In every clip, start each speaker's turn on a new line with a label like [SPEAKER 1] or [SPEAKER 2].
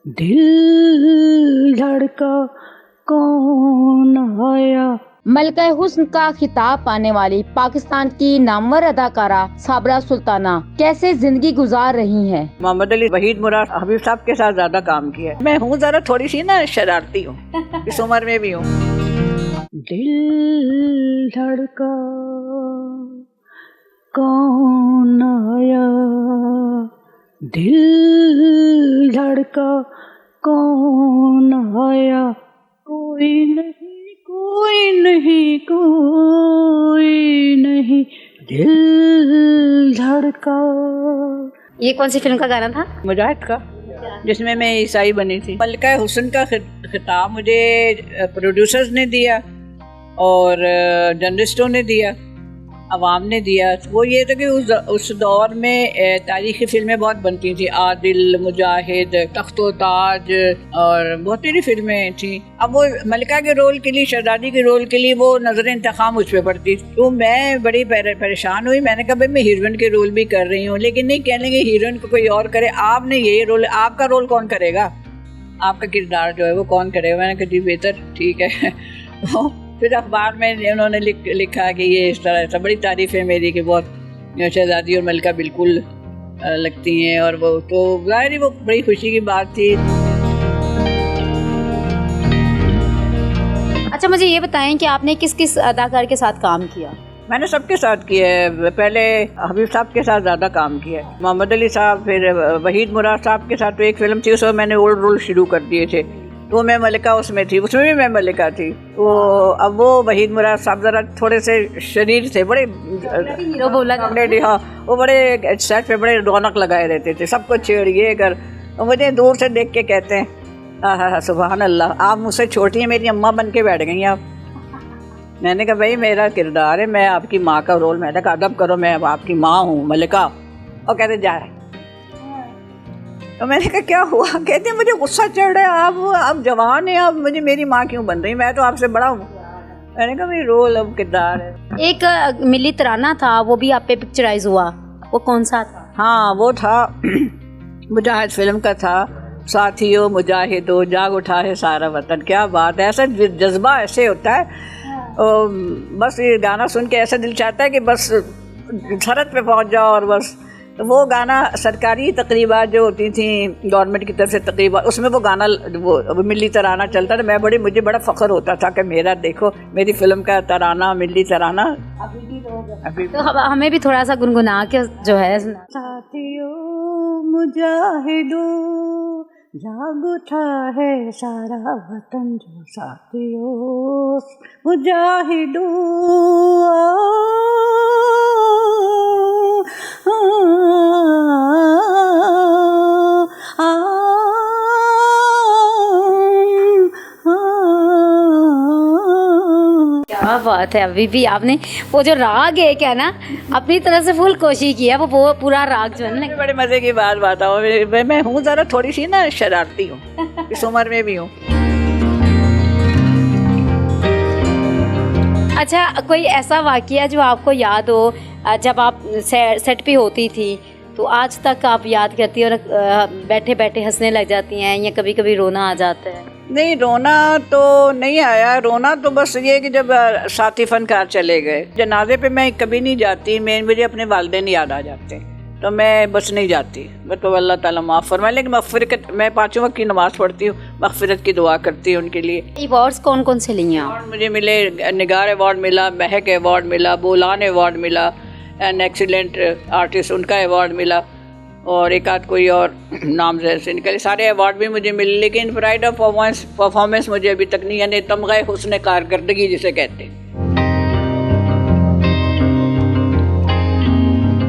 [SPEAKER 1] दिल धड़का कौन आया।
[SPEAKER 2] मलका हुस्न का खिताब पाने वाली पाकिस्तान की नामवर अदाकारा साबरा सुल्ताना कैसे जिंदगी गुजार रही हैं?
[SPEAKER 3] मोहम्मद अली, वहीद मुराद, हबीब साहब के साथ ज्यादा काम किया है। मैं हूँ जरा थोड़ी सी ना शरारती हूँ, इस उम्र में भी हूँ।
[SPEAKER 1] दिल धड़का कौन आया, दिल धड़का कौन आया, कोई नहीं कोई नहीं कोई नहीं, दिल धड़का।
[SPEAKER 4] ये कौन सी फिल्म का गाना था?
[SPEAKER 3] मुजाहिद का, जिसमें मैं ईसाई बनी थी। मलका हुस्न का खिताब मुझे प्रोड्यूसर्स ने दिया और जर्नलिस्टों ने दिया, अवाम ने दिया। वो ये था कि उस दौर में तारीखी फिल्में बहुत बनती थी, आदिल, मुजाहिद, तख्तो ताज और बहुत सारी फिल्में थी। अब वो मलिका के रोल के लिए, शहजादी के रोल के लिए वो नजर इंतखाम मुझ पे पड़ती, तो मैं बड़ी परेशान हुई। मैंने कहा भाई मैं हीरोइन के रोल भी कर रही हूँ, लेकिन नहीं, कहने लगे हीरोइन को कोई और करे, आपने ये रोल, आपका रोल कौन करेगा, आपका किरदार जो है वो कौन करेगा। मैंने कहा जी बेहतर ठीक है। फिर अखबार में उन्होंने लिखा कि ये इस तरह से, बड़ी तारीफ है मेरी कि बहुत शहजादी और मलिका बिल्कुल लगती हैं, और वो तो जाहिर ही वो बड़ी खुशी की बात थी।
[SPEAKER 4] अच्छा, मुझे ये बताएं कि आपने किस किस अदाकार के साथ काम किया?
[SPEAKER 3] मैंने सबके साथ किया है। पहले हबीब साहब के साथ ज़्यादा काम किया है, मोहम्मद अली साहब, फिर वहीद मुराद साहब के साथ तो एक फिल्म थी, उसमें मैंने ओल्ड रोल शुरू कर दिए थे, तो मैं मलिका उसमें थी, उसमें भी मैं मलिका थी। तो अब वो वहीद मुराद साहब ज़रा थोड़े से शरीर थे, बड़े
[SPEAKER 4] हीरो बोला था।
[SPEAKER 3] हाँ, वो बड़े सेट पे बड़े रौनक लगाए रहते थे, सबको छेड़िए कर। तो मुझे दूर से देख के कहते हैं हाँ सुभान अल्लाह, आप मुझसे छोटी हैं, मेरी अम्मा बन के बैठ गई हैं आप। मैंने कहा भाई मेरा किरदार है, मैं आपकी माँ का रोल, मैंने कहा अदब करो, मैं अब आपकी माँ हूँ मलिका। और कहते जा रहे, तो मैंने कहा क्या हुआ? कहते मुझे गुस्सा चढ़ रहा है, आप जवान हैं, आप मुझे मेरी माँ क्यों बन रही, मैं तो आपसे बड़ा हूँ। मैंने कहा मेरी रोल अब किरदार है।
[SPEAKER 4] एक मिली तराना था, वो भी आप पे पिक्चराइज हुआ, वो कौन सा था?
[SPEAKER 3] हाँ, वो था मुजाहिद फिल्म का था। साथियों मुजाहिदो जाग उठा है सारा वतन। क्या बात है, ऐसा जज्बा ऐसे होता है। बस ये गाना सुन के ऐसा दिल चाहता है कि बस सरहद पे पहुंच जाओ। और बस तो वो गाना सरकारी तकरीबात जो होती थी गवर्नमेंट की तरफ से तकरीबा, उसमें वो गाना वो मिली तराना चलता था। मुझे बड़ा फ़ख्र होता था कि मेरा देखो मेरी फिल्म का तराना, मिली तराना। अभी
[SPEAKER 4] तो हमें भी थोड़ा सा गुनगुना के जो है।
[SPEAKER 1] साथियों मुजाहिदो जाग उठा है सारा वतन, जो साथियों मुजाहिदो
[SPEAKER 4] क्या बात है, अभी भी आपने वो जो राग है क्या ना, अपनी तरह से फुल कोशिश किया, वो पूरा राग जो है ना।
[SPEAKER 3] बड़े मजे की बात बताओ, मैं हूँ जरा थोड़ी सी ना शरारती हूँ, इस उम्र में भी हूँ।
[SPEAKER 4] अच्छा, कोई ऐसा वाकया जो आपको याद हो जब आप सेट पे होती थी, तो आज तक आप याद करती हैं और बैठे बैठे हंसने लग जाती हैं, या कभी कभी रोना आ जाता है?
[SPEAKER 3] नहीं, रोना तो नहीं आया। रोना तो बस ये कि जब साथी फनकार चले गए, जनाजे पे मैं कभी नहीं जाती, मुझे अपने वालिदैन याद आ जाते हैं, तो मैं बस नहीं जाती। मैं तो अल्लाह ताला माफ़ फरमाए, लेकिन मग़फ़िरत, मैं 5 वक्त की नमाज़ पढ़ती हूँ, मग़फ़िरत की दुआ करती हूँ उनके लिए।
[SPEAKER 4] अवार्ड्स कौन कौन से लिए हैं?
[SPEAKER 3] मुझे मिले, निगार अवार्ड मिला, महक अवार्ड मिला, बोलान अवार्ड मिला, एन एक्सीलेंट आर्टिस्ट उनका अवार्ड मिला, और एक आध कोई और नाम से निकले, सारे अवार्ड भी मुझे मिले। लेकिन प्राइड ऑफ परफॉर्मेंस मुझे अभी तक नहीं, यानी तमग़े हुस्न कारकर्दगी जिसे कहते हैं।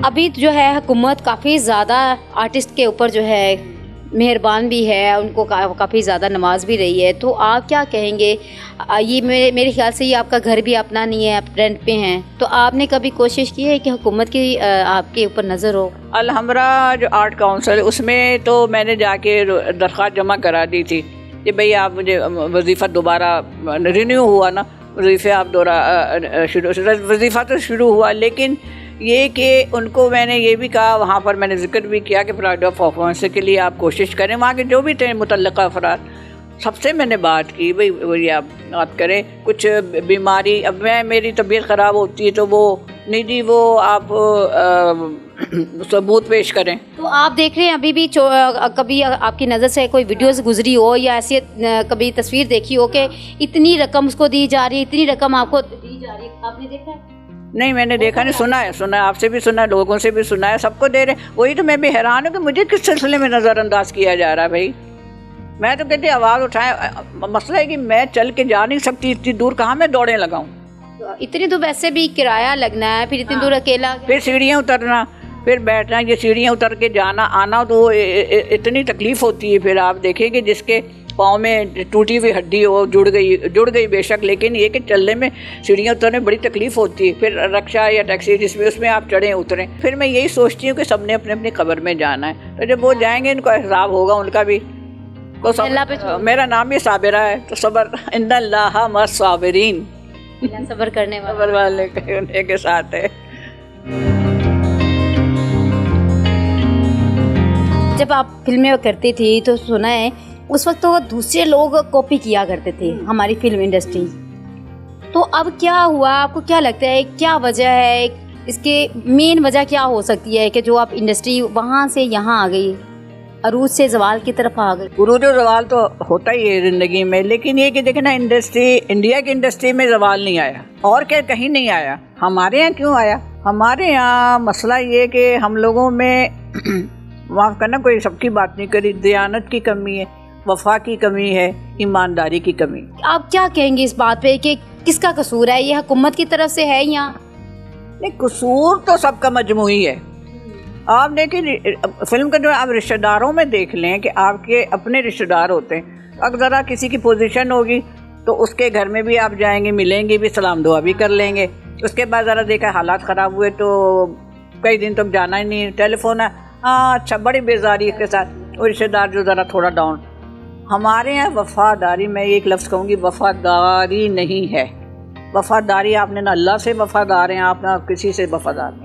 [SPEAKER 4] अभी जो है हुकूमत काफ़ी ज़्यादा आर्टिस्ट के ऊपर जो है मेहरबान भी है, उनको काफ़ी ज़्यादा नवाज भी रही है, तो आप क्या कहेंगे? ये मेरे ख्याल से ये आपका घर भी अपना नहीं है, आप रेंट पे हैं, तो आपने कभी कोशिश की है कि हुकूमत की आपके ऊपर नज़र हो?
[SPEAKER 3] अलहमरा जो आर्ट काउंसिल, उसमें तो मैंने जाके दरख्वास्त जमा करा दी थी कि भाई आप मुझे वजीफ़ा दोबारा रिन्यू हुआ ना, वजीफ़े आप वजीफ़ा तो शुरू हुआ, लेकिन ये कि उनको मैंने ये भी कहा, वहाँ पर मैंने जिक्र भी किया कि प्राइड ऑफ परफॉर्मेंस के लिए आप कोशिश करें। वहाँ के जो भी थे मुतल्लिका अफराद, सबसे मैंने बात की, भाई वही आप बात करें। कुछ बीमारी, अब मेरी तबीयत ख़राब होती है तो वो नहीं जी, वो आप सबूत पेश करें।
[SPEAKER 4] तो आप देख रहे हैं अभी भी कभी आपकी नज़र से कोई वीडियोस गुजरी हो या ऐसी कभी तस्वीर देखी हो कि इतनी रकम उसको दी जा रही है, इतनी रकम आपको दी जा रही है, आपने देखा है?
[SPEAKER 3] नहीं, मैंने देखा नहीं, सुना है, आपसे भी सुना है, लोगों से भी सुना है, सबको दे रहे। वही तो मैं भी हैरान हूँ कि मुझे किस सिलसिले में नज़रअंदाज किया जा रहा है। भाई मैं तो कहती आवाज़ उठाए, मसला है कि मैं चल के जा नहीं सकती इतनी दूर, कहाँ मैं दौड़े लगाऊँ।
[SPEAKER 4] इतनी तो वैसे भी किराया लगना है, फिर इतनी दूर अकेला,
[SPEAKER 3] फिर सीढ़ियाँ उतरना, फिर बैठना, ये सीढ़ियाँ उतर के जाना आना, तो इतनी तकलीफ़ होती है। फिर आप देखेंगे जिसके पाँव में टूटी हुई हड्डी हो, जुड़ गई बेशक, लेकिन ये कि चलने में, सीढ़ियाँ उतरने में बड़ी तकलीफ़ होती है। फिर रिक्शा या टैक्सी जिसमें उसमें आप चढ़ें उतरें, फिर मैं यही सोचती हूँ कि सबने अपने अपनी कब्र में जाना है, तो जब वो जाएंगे इनको हिसाब होगा उनका भी। तो मेरा नाम ही साबिरा है, तो सबर इन्नल्लाह मअस साबिरीन,
[SPEAKER 4] सबर करने
[SPEAKER 3] वाले के साथ है।
[SPEAKER 4] जब आप फिल्में करती थी तो सुना है उस वक्त तो दूसरे लोग कॉपी किया करते थे हमारी फिल्म इंडस्ट्री, तो अब क्या हुआ? आपको क्या लगता है, क्या वजह है इसके? मेन वजह क्या हो सकती है कि जो आप इंडस्ट्री वहाँ से यहाँ आ गई, अरूज से जवाल की तरफ आ गई?
[SPEAKER 3] उरूज और जवाल तो होता ही है ज़िंदगी में, लेकिन ये कि देखे ना, इंडिया की इंडस्ट्री में जवाल नहीं आया, और क्या कहीं नहीं आया, हमारे यहाँ क्यों आया? हमारे यहाँ मसला ये कि हम लोगों में माफ़ करना, कोई सबकी बात नहीं करी, दयानत की कमी है, वफा की कमी है, ईमानदारी की कमी। आप
[SPEAKER 4] क्या कहेंगे इस बात पे कि किसका कसूर है? ये हुकूमत की तरफ से है या
[SPEAKER 3] नहीं? कसूर तो सबका मजमूई है। आप देखिए फिल्म का जो आप रिश्तेदारों में देख लें कि आपके अपने रिश्तेदार होते हैं, अगर ज़रा किसी की पोजीशन होगी तो उसके घर में भी आप जाएंगे, मिलेंगे भी, सलाम दुआ भी कर लेंगे। उसके बाद ज़रा देखा हालात ख़राब हुए तो कई दिन तक जाना ही नहीं, टेलीफोन है, हाँ अच्छा, बड़ी बेजारी के साथ वो रिश्तेदार जो ज़रा थोड़ा डाउन। हमारे यहाँ वफ़ादारी, मैं एक लफ्ज़ कहूँगी, वफ़ादारी नहीं है। वफ़ादारी आपने ना अल्लाह से वफ़ादार हैं आप, ना किसी से वफ़ादार नहीं।